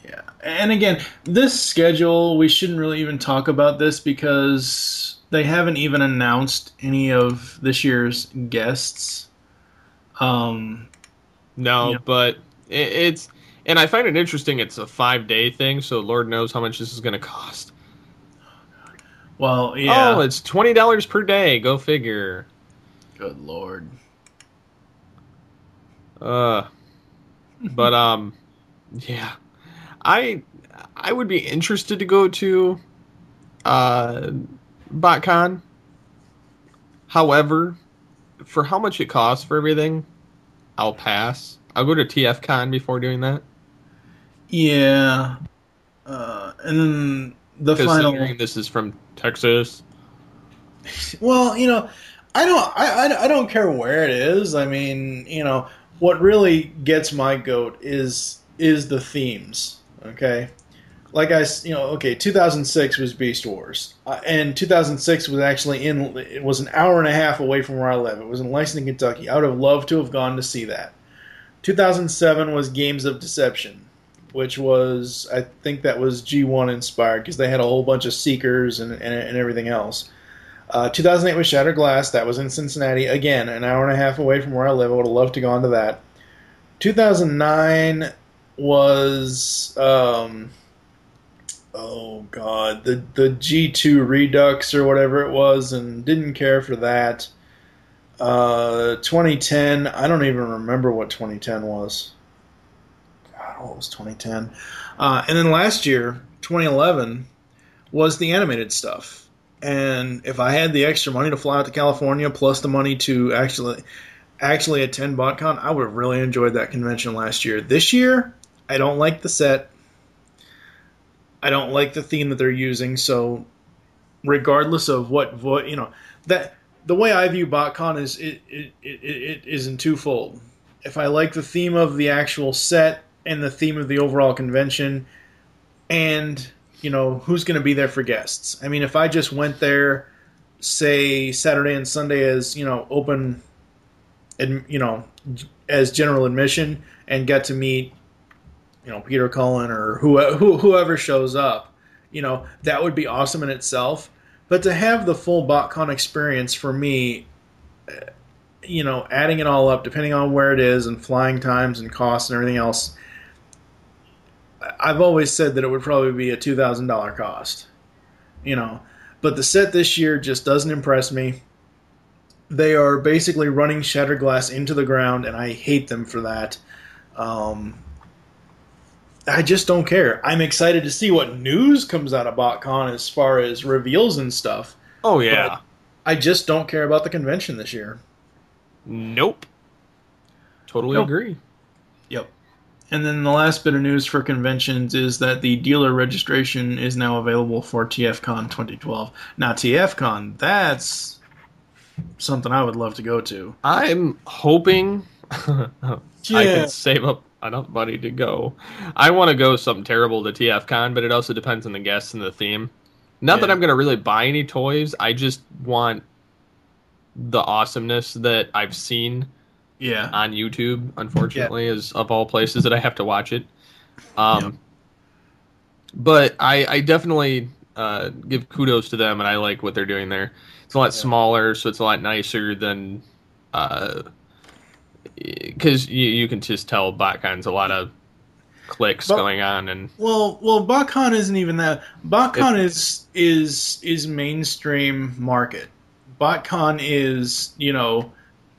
Yeah, and again, this schedule, we shouldn't really even talk about this because they haven't even announced any of this year's guests.
But it's, and I find it interesting. It's a 5-day thing, so Lord knows how much this is going to cost.
Well, yeah.
Oh, it's $20 per day. Go figure.
Good Lord.
Yeah. I would be interested to go to BotCon. However, for how much it costs for everything, I'll pass. I'll go to TFCon before doing that.
Yeah. And then the final.
Considering this is from Texas.
Well, I don't care where it is. I mean, what really gets my goat is the themes. Okay, 2006 was Beast Wars, and 2006 was actually it was an hour and a half away from where I live. It was in Lexington, Kentucky. I would have loved to have gone to see that. 2007 was Games of Deception, which was, I think that was G1 inspired because they had a whole bunch of Seekers and everything else. 2008 was Shattered Glass. That was in Cincinnati. Again, an hour and a half away from where I live. I would have loved to have gone to that. 2009 was, the G2 Redux or whatever it was, and didn't care for that. 2010, I don't even remember what 2010 was. God, what was 2010? And then last year, 2011, was the animated stuff.
And if I had the extra money to fly out to California, plus the money to actually attend BotCon, I would have really enjoyed that convention last year. This year, I don't like the set. I don't like the theme that they're using. So, regardless of what that the way I view BotCon is it is in twofold. If I like the theme of the actual set and the theme of the overall convention, and who's going to be there for guests. I mean, if I just went there, say Saturday and Sunday as open, as general admission, and get to meet Peter Cullen or whoever shows up, that would be awesome in itself. But to have the full BotCon experience for me, adding it all up, depending on where it is and flying times and costs and everything else, I've always said that it would probably be a $2,000 cost. But the set this year just doesn't impress me. They are basically running shattered glass into the ground, and I hate them for that. I just don't care. I'm excited to see what news comes out of BotCon as far as reveals and stuff.
Oh, yeah.
But I just don't care about the convention this year.
Nope. Totally agree.
Yep. And then the last bit of news for conventions is that the dealer registration is now available for TFCon 2012. Now, TFCon, that's something I would love to go to.
I'm hoping I can save up enough money to go. I want to go something terrible to TFCon, but it also depends on the guests and the theme. Not that I'm going to really buy any toys. I just want the awesomeness that I've seen on YouTube, unfortunately, is of all places that I have to watch it. But I definitely give kudos to them, and I like what they're doing there. It's a lot smaller, so it's a lot nicer than... because you can just tell BotCon's a lot of clicks going on, and
well, BotCon isn't even that. BotCon is mainstream market. BotCon is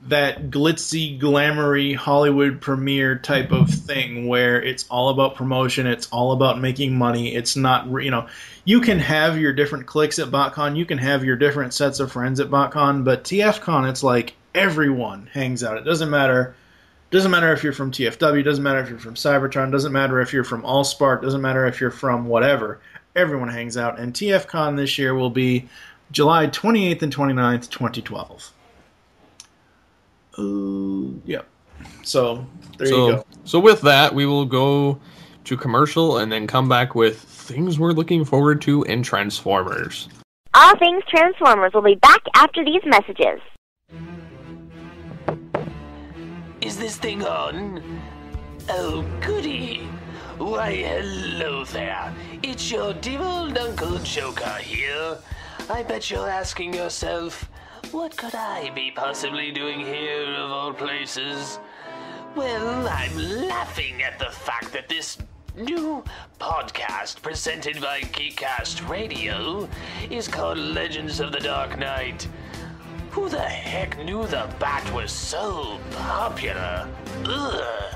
that glitzy, glamoury Hollywood premiere type of thing where it's all about promotion, it's all about making money. It's not you can have your different cliques at BotCon, you can have your different sets of friends at BotCon, but TFCon, it's like everyone hangs out. It doesn't matter if you're from TFW, doesn't matter if you're from Cybertron, doesn't matter if you're from Allspark, doesn't matter if you're from whatever. Everyone hangs out. And TFCon this year will be July 28th and 29th, 2012. Yep. So, there you go.
So with that, we will go to commercial and then come back with things we're looking forward to in Transformers.
All Things Transformers will be back after these messages.
Is this thing on? Oh, goody. Why, hello there. It's your dear old Uncle Joker here. I bet you're asking yourself, what could I be possibly doing here of all places? Well, I'm laughing at the fact that this new podcast presented by GeekCast Radio is called Legends of the Dark Knight. Who the heck knew the Bat was so popular? Ugh.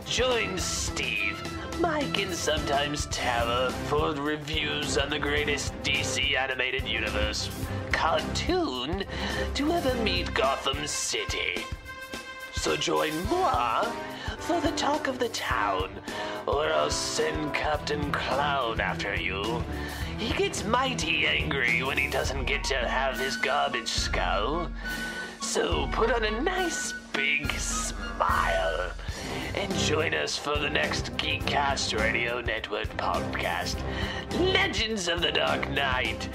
Join Steve, Mike, and sometimes Tara for reviews on the greatest DC animated universe cartoon to ever meet Gotham City. So join moi for the talk of the town, or I'll send Captain Clown after you. He gets mighty angry when he doesn't get to have his garbage skull. So put on a nice big smile and join us for the next GeekCast Radio Network podcast, Legends of the Dark Knight.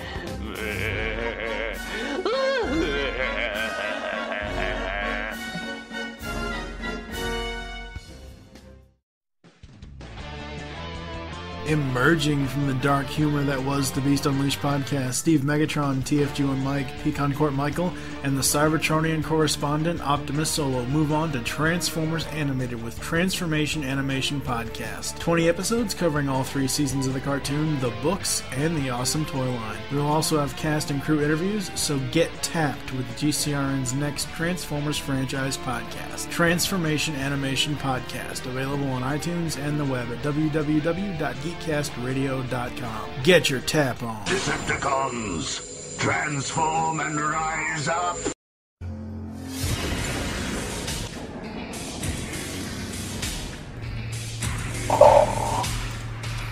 Emerging from the dark humor that was the Beast Unleashed podcast, Steve Megatron, TFG1 Mike, Pecan Court Michael, and the Cybertronian correspondent Optimus Solo move on to Transformers Animated with Transformation Animation Podcast. 20 episodes covering all 3 seasons of the cartoon, the books, and the awesome toy line. We will also have cast and crew interviews, so get tapped with GCRN's next Transformers franchise podcast, Transformation Animation Podcast, available on iTunes and the web at www.geekcastradio.com. Get your tap on.
Decepticons, Transform and rise up.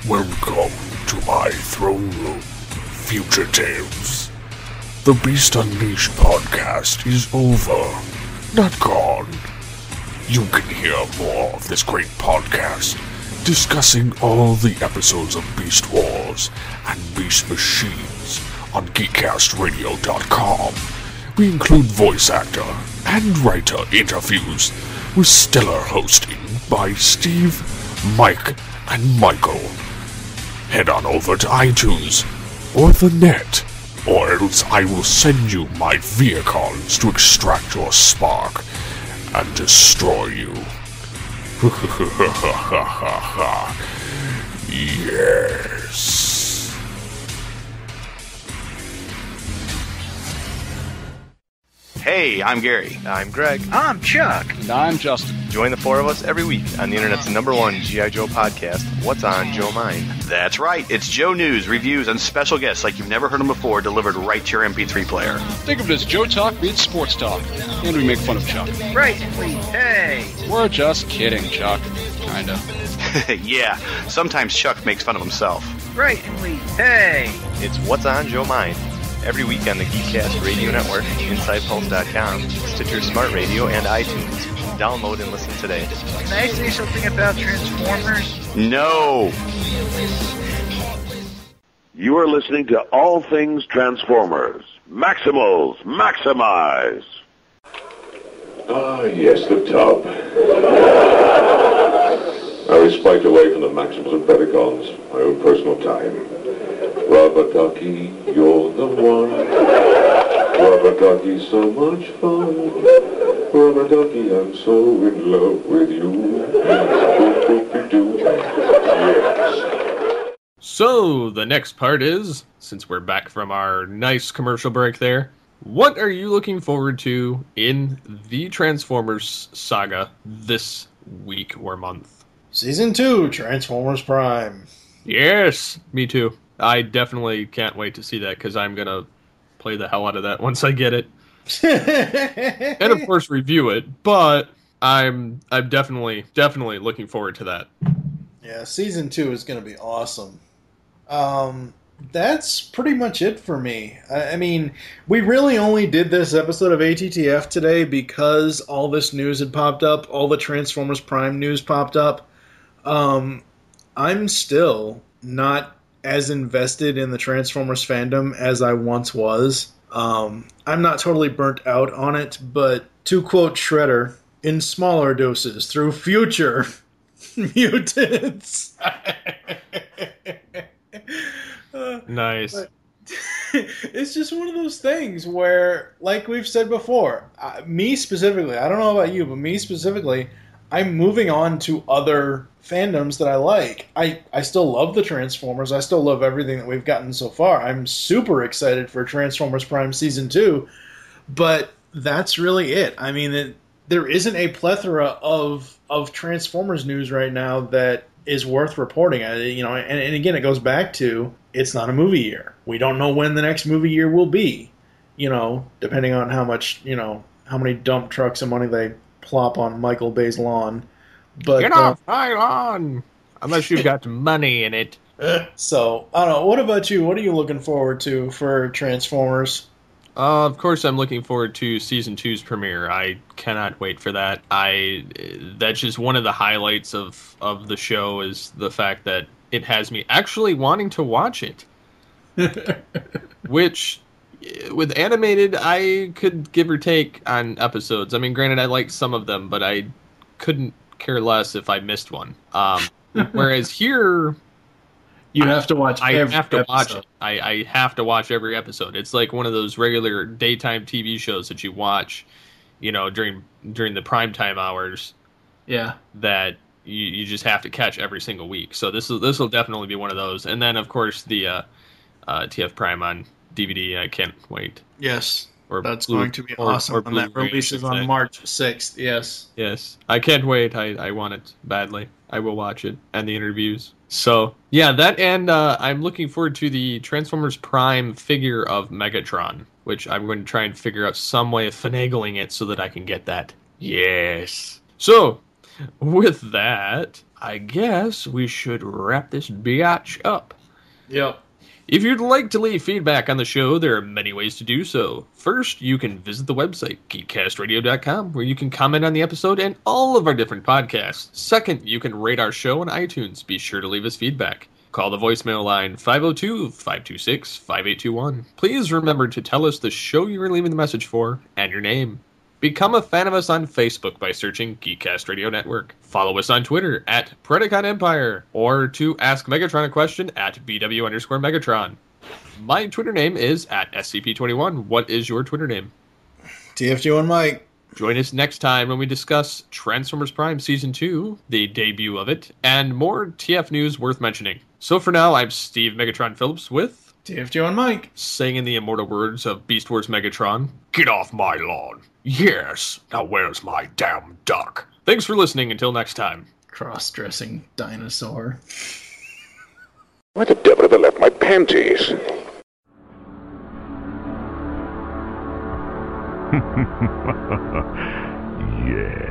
Welcome to my throne room, Future Tales. The Beast Unleashed podcast is over, not gone. You can hear more of this great podcast, discussing all the episodes of Beast Wars and Beast Machines on GeekCastRadio.com. We include voice actor and writer interviews with stellar hosting by Steve, Mike, and Michael. Head on over to iTunes or the net, or else I will send you my vehicles to extract your spark and destroy you. Yes.
Hey, I'm Gary.
I'm Greg.
I'm Chuck.
And I'm Justin.
Join the four of us every week on the internet's #1 G.I. Joe podcast, What's on Joe Mind? That's right, it's Joe news, reviews, and special guests like you've never heard them before delivered right to your MP3 player.
Think of it as Joe Talk meets Sports Talk, and we make fun of Chuck.
Right, hey!
We're just kidding, Chuck. Kinda.
Yeah, sometimes Chuck makes fun of himself.
Right, hey!
It's What's on Joe Mind? Every week on the GeekCast Radio Network, InsidePulse.com, Stitcher Smart Radio, and iTunes. Download and listen today.
Can I say something about Transformers?
No!
You are listening to All Things Transformers. Maximals, maximize! Ah, yes, the tub. I was spiked away from the Maximals and Predacons, my own personal time. Rubber Ducky, you're the one. Rubber Ducky, so much fun. Rubber Ducky, I'm so in love with you. Yes.
So, the next part is, since we're back from our nice commercial break there, what are you looking forward to in the Transformers saga this week or month?
Season 2, Transformers Prime.
Yes, me too. I definitely can't wait to see that, because I'm going to play the hell out of that once I get it. And of course review it, but I'm definitely looking forward to that.
Yeah, Season 2 is going to be awesome. That's pretty much it for me. I mean, we really only did this episode of ATTF today because all this news had popped up, all the Transformers Prime news popped up. I'm still not as invested in the Transformers fandom as I once was. I'm not totally burnt out on it, but to quote Shredder, in smaller doses through future mutants.
Nice.
It's just one of those things where, like we've said before, me specifically, I don't know about you, but me specifically, I'm moving on to other fandoms that I like. I still love the Transformers. I still love everything that we've gotten so far. I'm super excited for Transformers Prime Season 2, but that's really it. I mean, there isn't a plethora of Transformers news right now that is worth reporting. And again, it goes back to, it's not a movie year. We don't know when the next movie year will be, depending on how much, how many dump trucks of money they plop on Michael Bay's lawn. But
get off my lawn! Unless you've got money in it.
So, I don't know. What about you? What are you looking forward to for Transformers?
Of course, I'm looking forward to Season 2's premiere. I cannot wait for that. That's just one of the highlights of the show, is the fact that it has me actually wanting to watch it. Which, with animated, I could give or take on episodes. I mean, granted, I liked some of them, but I couldn't care less if I missed one. Whereas here,
you have to watch.
I have to watch it. I have to watch every episode. It's like one of those regular daytime TV shows that you watch, during the primetime hours.
Yeah.
That you just have to catch every single week. So this will definitely be one of those. And then of course the TF Prime on DVD. I can't wait.
Yes.
That's going to be awesome when that releases on March 6th. Yes.
Yes. I can't wait. I want it badly. I will watch it and the interviews. So, yeah, that, and I'm looking forward to the Transformers Prime figure of Megatron, which I'm going to try and figure out some way of finagling it so that I can get that. Yes. So, with that, I guess we should wrap this biatch up.
Yep.
If you'd like to leave feedback on the show, there are many ways to do so. First, you can visit the website, GeekCastRadio.com, where you can comment on the episode and all of our different podcasts. Second, you can rate our show on iTunes. Be sure to leave us feedback. Call the voicemail line 502-526-5821. Please remember to tell us the show you are leaving the message for and your name. Become a fan of us on Facebook by searching GeekCast Radio Network. Follow us on Twitter at Predacon Empire, or to ask Megatron a question at BW_Megatron. My Twitter name is at SCP21. What is your Twitter name?
TFG1 Mike.
Join us next time when we discuss Transformers Prime Season 2, the debut of it, and more TF news worth mentioning. So for now, I'm Steve Megatron Phillips with
TFG1 Mike,
saying in the immortal words of Beast Wars Megatron, "Get off my lawn. Yes, now where's my damn duck?" Thanks for listening. Until next time.
Cross-dressing dinosaur.
Why the devil have I left my panties? Yeah.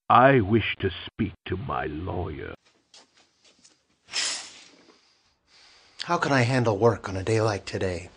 I wish to speak to my lawyer.
How can I handle work on a day like today?